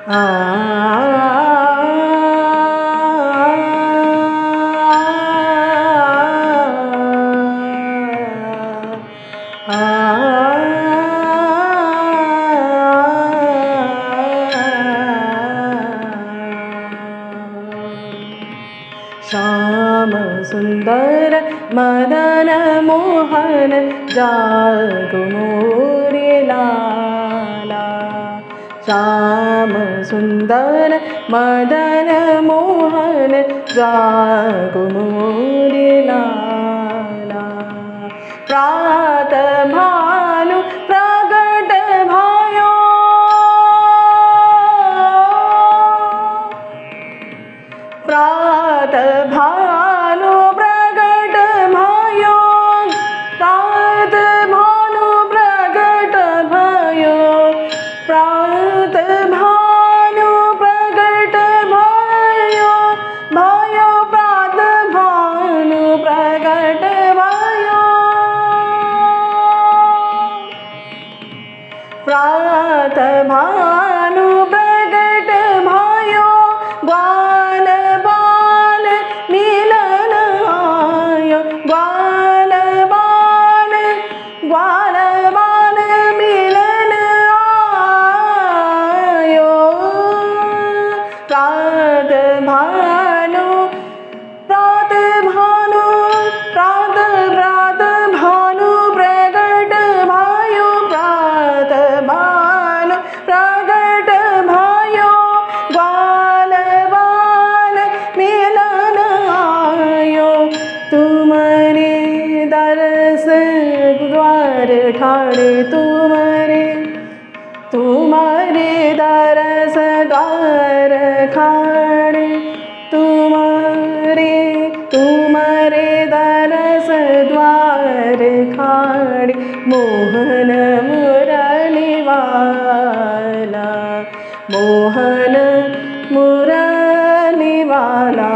आ श्याम सुंदर मदन मोहन जागो मोरे लाला। श्याम सुंदर मदन मोहन जागो मोरे लाला। प्रात भानु प्रगट भयो, प्रात भानु प्रगट भयो, प्रात भानु प्रगट भयो, प्रात भानु प्रगट भयो, भयो प्रात भानु प्रगट भयो, प्रात भानु प्रगट भयो। ग्वाल बाल मिलन आयो, ग्वाल बाल मिलन आयो। प्रात भानु प्रात भानु प्रात प्रात भानु प्रगट भयो, प्रात भानु प्रगट भयो। ग्वाल बाल मिलन आयो, तुम्हारे दरस द्वार ठाणे, तुम्हारे दरस द्वार खाणे, तुम्हारे दरस द्वार खाणे। मोहन मुरली वाला, मोहन मुरली वाला।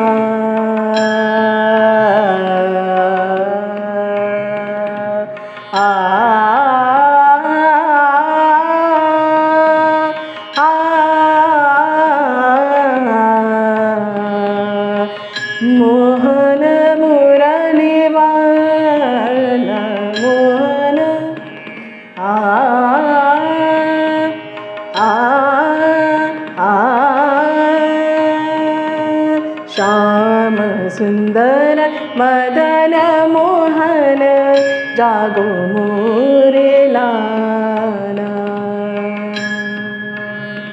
आ मोहन मुरली वाला, मोहन आ श्याम सुंदर मदन मोहन जागो मोरे